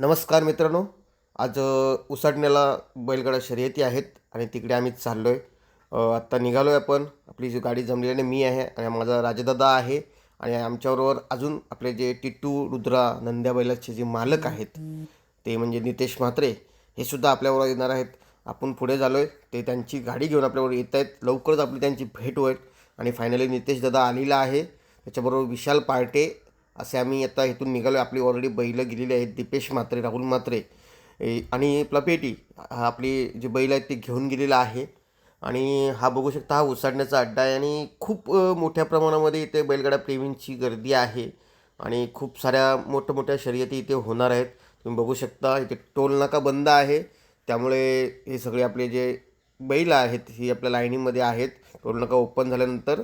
नमस्कार मित्रांनो. आज उसाटण्याला बैलगाडा शर्यती आहेत आणि तिकडे आम्ही चाललो आहे. आत्ता निघालो आहे आपण. आपली जी गाडी जमलेली मी आहे आणि माझा राजदादा आहे आणि आमच्याबरोबर अजून आपले जे टिट्टू रुद्रा नंद्या बैलाचे जे मालक आहेत ते म्हणजे नितेश म्हात्रे हे सुद्धा आपल्याबरोबर येणार आहेत. आपण पुढे झालो आहे, ते त्यांची गाडी घेऊन आपल्याबरोबर येत आहेत. लवकरच आपली त्यांची भेट होईल आणि फायनली नितेश दादा आलेला आहे, त्याच्याबरोबर विशाल पार्टे असे आम्ही आता इथून निघालो. आपली ऑलरेडी बैलं गेलेली आहेत. दीपेश म्हात्रे, राहुल म्हात्रे आणि प्लपेटी हा आपली जे बैल आहेत ते घेऊन गेलेला आहे. आणि हा बघू शकता, हा उसाडण्याचा अड्डा आहे आणि खूप मोठ्या प्रमाणामध्ये इथे बैलगाडा प्रेमींची गर्दी आहे आणि खूप साऱ्या मोठ्या शर्यती इथे होणार आहेत. तुम्ही बघू शकता इथे टोल नाका बंद आहे, त्यामुळे हे सगळे आपले जे बैल आहेत ही आपल्या लाईनीमध्ये आहेत. टोल नाका ओपन झाल्यानंतर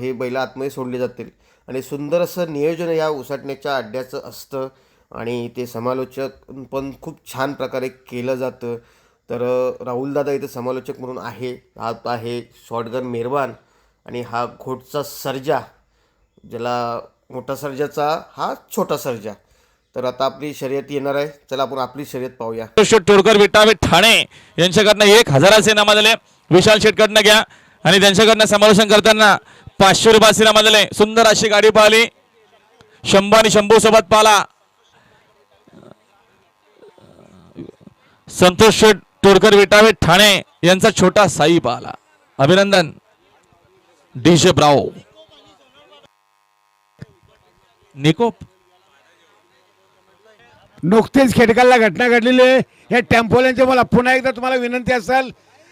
हे बैल आतमध्ये सोडले जातील आणि सुंदर असं नियोजन या उसाटण्याच्या अड्ड्याचं असतं आणि ते समालोचक पण खूप छान प्रकारे केलं जातं. तर राहुलदादा इथे समालोचक म्हणून आहे. हा आहे शॉटगन मेहरबान आणि हा घोटचा सर्जा, ज्याला मोठा सर्जाचा हा छोटा सर्जा. तर आता आपली शर्यत येणार आहे. चला आपण आपली शर्यत पाहूया. तोडकर विटावे ठाणे यांच्याकडनं 1000 नामा दिले. विशाल शेटकडनं घ्या आणि त्यांच्याकडनं समालोचन करताना 500 रुपये नामा दिले. सुंदर अशी गाडी पाहिली. शंभू आणि शंभू सोबत पाला संतोष शेट तोडकर विटावे ठाणे यांचा छोटा साई पाला. अभिनंदन डीजे ब्रावो निकोप. नुकतीच खेडकाला घटना घडलेली आहे. या टेम्पोल्यांची मला पुन्हा एकदा तुम्हाला विनंती असेल,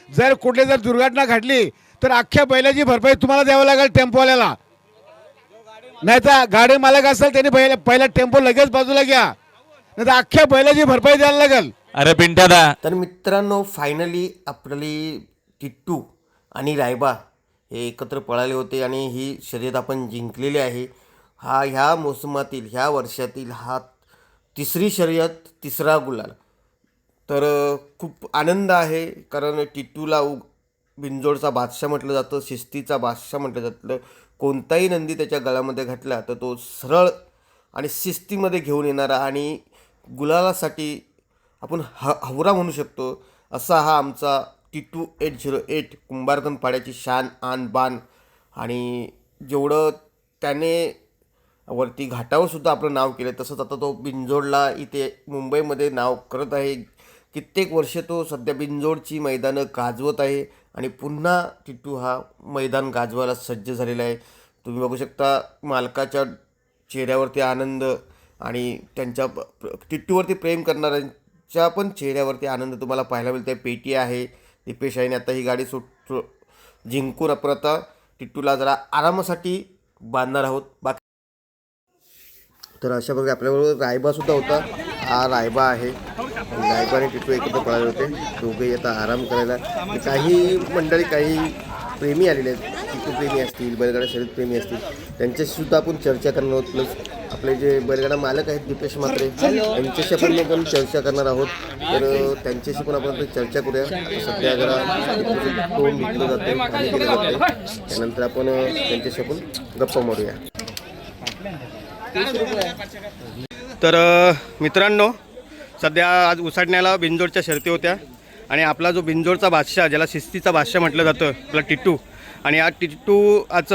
जर कुठली जर दुर्घटना घडली तर अख्ख्या बैलाची भरपाई तुम्हाला द्यावं लागेल टेम्पोवाल्याला. नाही तर गाडी मालक असेल त्यांनी पहिला टेम्पो लगेच बाजूला घ्या, नाही तर अख्ख्या बैलाची भरपाई द्यायला लागेल. अरे पिंट्यादा. तर मित्रांनो, फायनली आपली टिट्टू आणि रायबा हे एकत्र पळाले होते आणि ही शर्यत आपण जिंकलेली आहे. ह्या मोसमातील ह्या वर्षातील हा तिसरी शर्यत, तिसरा गुलाल. तर खूप आनंद आहे, कारण टिट्टूला बिंजोडचा बादशाह म्हटलं जातं, शिस्तीचा बादशाह म्हटलं जातं. कोणताही नंदी त्याच्या गळ्यामध्ये घातला तर तो सरळ आणि शिस्तीमध्ये घेऊन येणारा आणि गुलालासाठी आपण हवरा म्हणू शकतो असा हा आमचा टिट्टू 808 कुंभारधन पाड्याची शान आन बान. आणि जेवढं त्याने वरती घाटावर सुद्धा आपलं नाव केलं, तसंच आता तो बिंजोडला इथे मुंबईमध्ये नाव करत आहे. कित्येक वर्ष तो सध्या बिंजोडची मैदानं गाजवत आहे आणि पुन्हा टिट्टू हा मैदान गाजवायला सज्ज झालेला आहे. तुम्ही बघू शकता मालकाच्या चेहऱ्यावरती आनंद आणि त्यांच्या टिट्टूवरती प्रेम करणाऱ्यांच्या पण चेहऱ्यावरती आनंद तुम्हाला पाहायला मिळते. पेटी आहे, दीपेश आईने आता ही गाडी जिंकून आपण आता टिट्टूला जरा आरामासाठी बांधणार आहोत. बाकी तर अशा प्रकारे आपल्याबरोबर रायबासुद्धा होता. हा रायबा आहे. रायबा आणि टिट्टू एकत्र पळाले होते. दोघेही आता आराम करायला. काही मंडळी, काही प्रेमी आलेले आहेत, टिट्टू प्रेमी असतील, बैलगाडा शर्यत प्रेमी असतील, त्यांच्याशीसुद्धा आपण चर्चा करणार आहोत. प्लस आपले जे बैलगाडा मालक आहेत दीपेश म्हात्रे यांच्याशी आपण चर्चा करणार आहोत. तर त्यांच्याशी पण आपण चर्चा करूया. आता सध्या जरा तोंड विकलं जाते, पाणी केलं जाते, त्यानंतर आपण त्यांच्याशी आपण गप्पा मारूया. तर मित्रांनो, सध्या आज उसाटण्याला बिंजोडच्या शर्ती होत्या आणि आपला जो बिंजोडचा बादशाह, ज्याला शिस्तीचा बादशाह म्हटलं जातं, आपला टिट्टू, आणि आज टिट्टू आज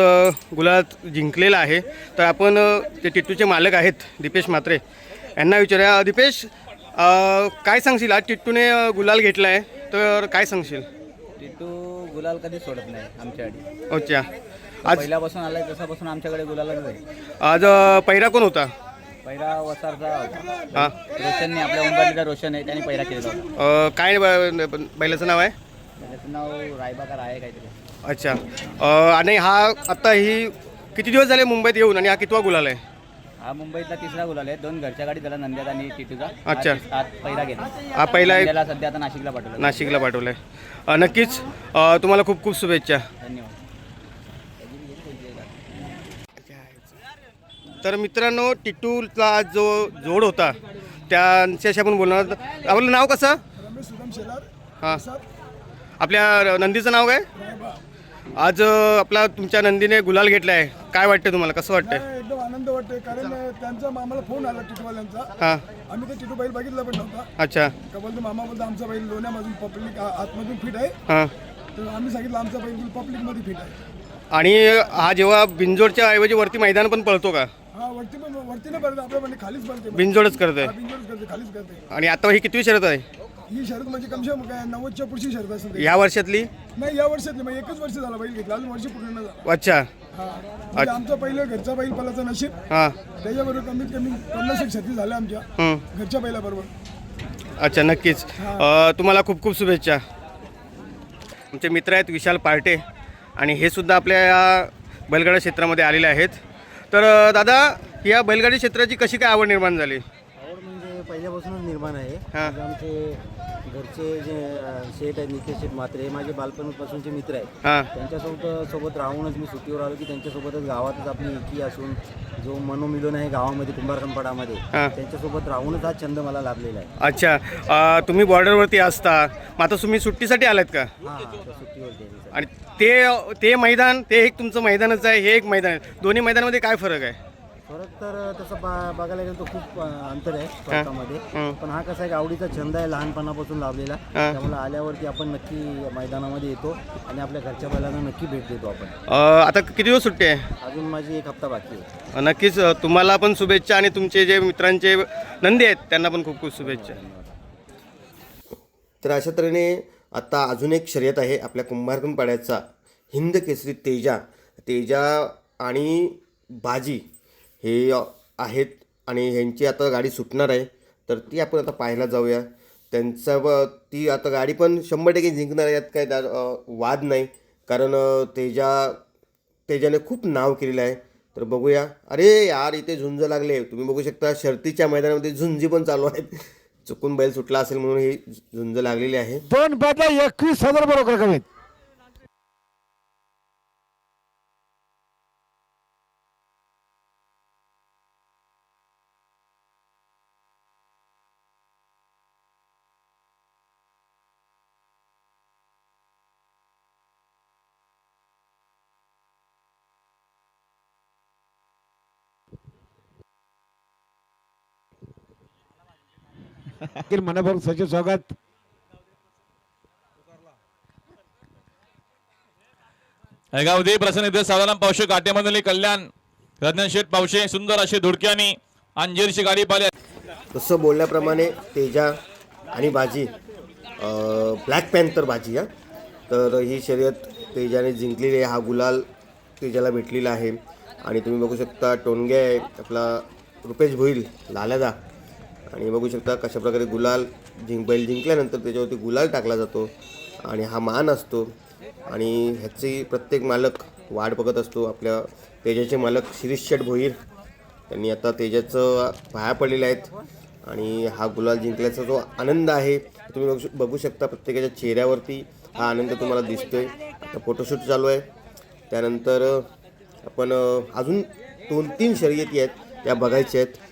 गुलाल जिंकलेला आहे. तर आपण ते टिट्टूचे मालक आहेत दीपेश म्हात्रे यांना विचारूया. दीपेश, काय सांगशील, आज टिट्टूने गुलाल घेतला आहे तर काय सांगशील? टिट्टू गुलाल कधी सोडत नाही आमच्याकडे. अच्छा, आज पहिल्यापासून आलाय तसापासून आमच्याकडे गुलालच आहे. आज पहिरा कोण होता? पहिला वसारचा होता. हां, रोशनने, आपल्या उंबरलीचा रोशन आहे, त्याने पहिला केलेला होता. काय बैलाचं नाव आहे? त्याचं नाव रायबाकार आहे काहीतरी. अच्छा. आणि हा आत्ता ही किती दिवस झाले मुंबईत येऊन आणि हा कितवा गुलाल आहे? हा मुंबईतला तिसरा गुलाल आहे. 2 घरच्या गाडी झाला, नंद्याचा आणि टिटूचा. अच्छा. आज पहिला गेला. हा पहिला आहे. त्याला सध्या आता नाशिकला पाठवलं. नाशिकला पाठवलं आहे. नक्कीच तुम्हाला खूप खूप शुभेच्छा. धन्यवाद. तर मित्रांनो, टिट्टूला जो जोड होता त्यांच्याशी आपण बोलणार. आपलं नाव कसं? हां, आपल्या नंदीचं नाव काय? आज आपला तुमच्या नंदीने गुलाल घेतला आहे, काय वाटतं तुम्हाला, कसं वाटतंय? एकदम आनंद वाटतोय कारण त्यांचा आम्हाला फोन आला टिटवाल्यांचा. हां. आम्ही ते टिटू बैल बघितला पण नव्हता. अच्छा. का बोलतो मामा बोलतो आमचा बैल लोण्यामधून पब्लिक आतमधून फिट आहे. हां. तर आम्ही सांगितलं आमचा बैल पब्लिकमध्ये फिट आहे. आणि हा जेव्हा बिंजोडच्या ऐवजी वरती मैदान पण पळतो का? हा वरती पण वरती नाही पडत आपल्या म्हणजे खालीच पडते. बिंजोडच करतोय. हा, बिनजोडच करते खालीच करते. आणि आता ही कितवी शर्यत आहे ही शर्यत म्हणजे कमशे 90च्या पुढची शर्यत असेल. या वर्षातली? नाही या वर्षात नाही, मग एकच वर्ष झाला बैल घेतला, अजून वर्ष पूर्ण नाही झाला. अच्छा. हा म्हणजे आमचा पहिलं घरचा बैल पलाचा नशीब. हां. त्याच्याबरोबर कमीत कमी 50 शर्ती झाल्या आमच्या घरच्या बैलाबरोबर. अच्छा, नक्कीच. तुम्हाला खूप खूप शुभेच्छा. आमचे मित्र आहेत विशाल पार्टे आणि हे सुद्धा आपल्या या बैलगाडा क्षेत्रामध्ये आलेले आहेत. तर दादा, या बैलगाडी क्षेत्राची कशी काय आवड निर्माण झाली? आवड म्हणजे पहिल्यापासूनच निर्माण आहे. हां. म्हणजे आमचे घरचे जे शेठ आहेत नितेश शेठ मात्रे, हे माझे बालपणापासूनचे मित्र आहेत. हां. त्यांच्यासोबत राहूनच मी सुट्टीवर आलो की त्यांच्यासोबतच गावातच आपली एकी असून जो मनोमिलन आहे गावामध्ये कुंभारखंडपाडामध्ये, हां. त्यांच्यासोबत राहूनच हा छंद मला लाभलेला आहे. अच्छा. तुम्ही बॉर्डरवरती असता, मग आता तुम्ही सुट्टीसाठी आलात का? हां सुट्टीवरती आहे. आणि ते मैदान, ते एक तुमचं मैदानच आहे, हे एक मैदान आहे. दोन्ही मैदानामध्ये काय फरक आहे? फरक तर तसं बघायला गेलं तर खूप अंतर आहे स्वतःमध्ये. पण हा कसा आहे आवडीचा छंद आहे लहानपणापासून लाभलेला. त्यामुळे आल्यावरती आपण नक्की मैदानामध्ये येतो आणि आपल्या घरच्या बैलांना नक्की भेट देतो आपण. आता किती दिवस सुट्टी आहे? अजून माझी 1 हप्ता बाकी आहे. नक्कीच. तुम्हाला पण शुभेच्छा आणि तुमचे जे मित्रांचे नंदी आहेत त्यांना पण खूप खूप शुभेच्छा. तर अशा तऱ्हेने आता अजून एक शर्यत आहे आपल्या कुंभारखंडपाड्याचा, हिंद केसरी तेजा आणि बाजी हे आहेत आणि ह्यांची आता गाडी सुटणार आहे. तर ती आपण आता पाहायला जाऊया. ती आता गाडी पण 100% जिंकणार आहे, यात काय वाद नाही. कारण तेजाने खूप नाव केलेलं आहे. तर बघूया. अरे यार, इथे झुंज लागले, तुम्ही बघू शकता शर्तीच्या मैदानामध्ये झुंजी पण चालू आहेत. चुकून बैल सुटला असेल म्हणून ही झुंज लागलेली आहे. 2 बदला 21,000 बरोबर कमीत. मनपूर्वक सचिव स्वागत. गावदे प्रसन्न साधारण पावशे काट्यामधील कल्याण रत्न शेठ पावशे सुंदर अशी धुडक्यानी अंजीरची गाडी पाहिली. तसं बोलल्याप्रमाणे तेजा आणि बाजी, ब्लॅक पॅन्थर बाजी, तर ही शर्यत तेजाने जिंकलेली आहे. हा गुलाल तेजाला भेटलेला आहे. आणि तुम्ही बघू शकता टोनगे आहे आपला रुपेश भोईल लाल्यादा. आणि बघू शकता कशा प्रकारे बैल जिंकल्यानंतर त्याच्यावरती गुलाल टाकला जातो आणि हा मान असतो. आणि ह्याची प्रत्येक मालक वाट बघत असतो. आपल्या तेजाचे मालक शिरीष शेठ भोईर, त्यांनी आता तेजाचं पाया पडलेले आहेत. आणि हा गुलाल जिंकल्याचा जो आनंद आहे तुम्ही बघू शकता प्रत्येकाच्या चेहऱ्यावरती हा आनंद तुम्हाला दिसतोय. आता फोटोशूट चालू आहे. त्यानंतर आपण अजून 2-3 शर्यती आहेत त्या बघायच्या आहेत.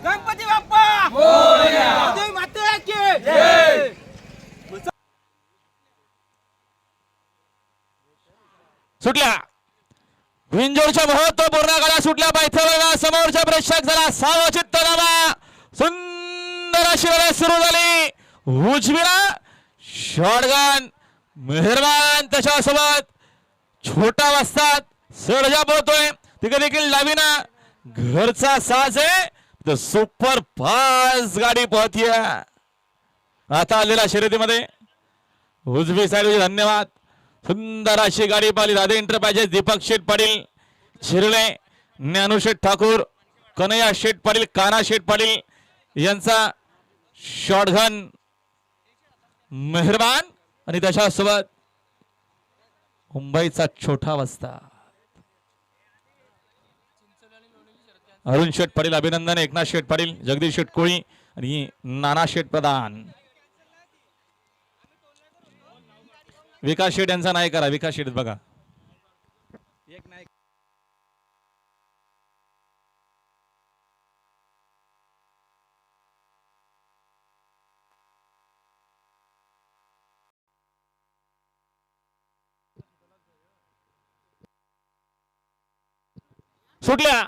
गणपती बाप्पा मोरया, देवी माते की जय. सुटल्या विंजोरच्या महत्वपूर्ण गाड्या सुटल्या. पायथ्यावर समोरच्या प्रेक्षक जरा सावचित्त लावा. सुंदर अशी लढाई सुरू झाली. उजवीला शॉटगन मेहरबान, त्याच्यासोबत छोटा वस्ताद सरजा बोलतोय. तिकडे देखील लावीना घरचा साज आहे. तर सुपर फास्ट गाडी पोहतीये आता आलेल्या शर्यतीमध्ये. उजवी साईड धन्यवाद. सुंदर अशी गाडी पाहिली. राधे एंटरप्राइजेस, दीपक शेठ पाटील शिरले, ज्ञानू शेठ ठाकूर, कन्हैया शेठ पाटील, काना शेठ पाटील यांचा शॉटगन मेहरबान. आणि त्याच्यासोबत मुंबईचा छोटा वस्ता अरुण शेठ पाटील अभिनंदन, एकनाथ शेठ पाटील, जगदीश शेठ कोळी आणि नाना शेठ प्रधान. विकास शेठ यांचा नाही करा. विकास शेठ बघा. सुटल्या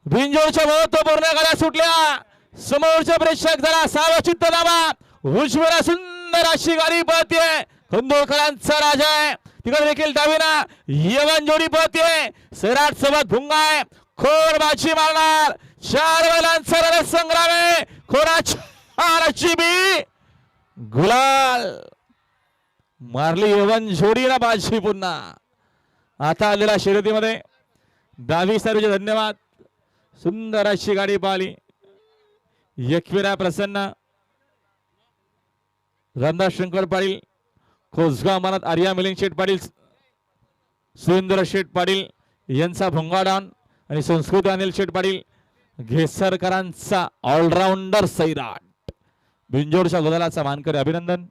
बिनजोडच्या महत्वपूर्ण गाड्या सुटल्या. समोरच्या प्रेक्षक जरा सावचित्त दाबा. उजवीला सुंदर अशी गाडी पळते. खंदोळकरांचा राजा आहे. तिकडे देखील डावीना यवन जोडी पळते. सैराट सोबत भुंगा आहे. खोर बाजी मारणार. 4 बैलांचा रणसंग्राम आहे. खोराची बी गुलाल मारली यवन जोडीला बाजी. पुन्हा आता आलेल्या शर्यतीमध्ये डावी सर्वचे धन्यवाद. सुंदर अशी गाडी पाहिली. एकविरा प्रसन्न, रामदास शंकर पाटील, खोसगाव मनात आर्या मिलिंग शेठ पाटील, सुरेंद्र शेठ पाटील यांचा भोंगाडान आणि संस्कृत अनिल शेठ पाटील घेसरकरांचा ऑलराऊंडर सैराट बिंजोडच्या गोदालाचा मानकरी. अभिनंदन.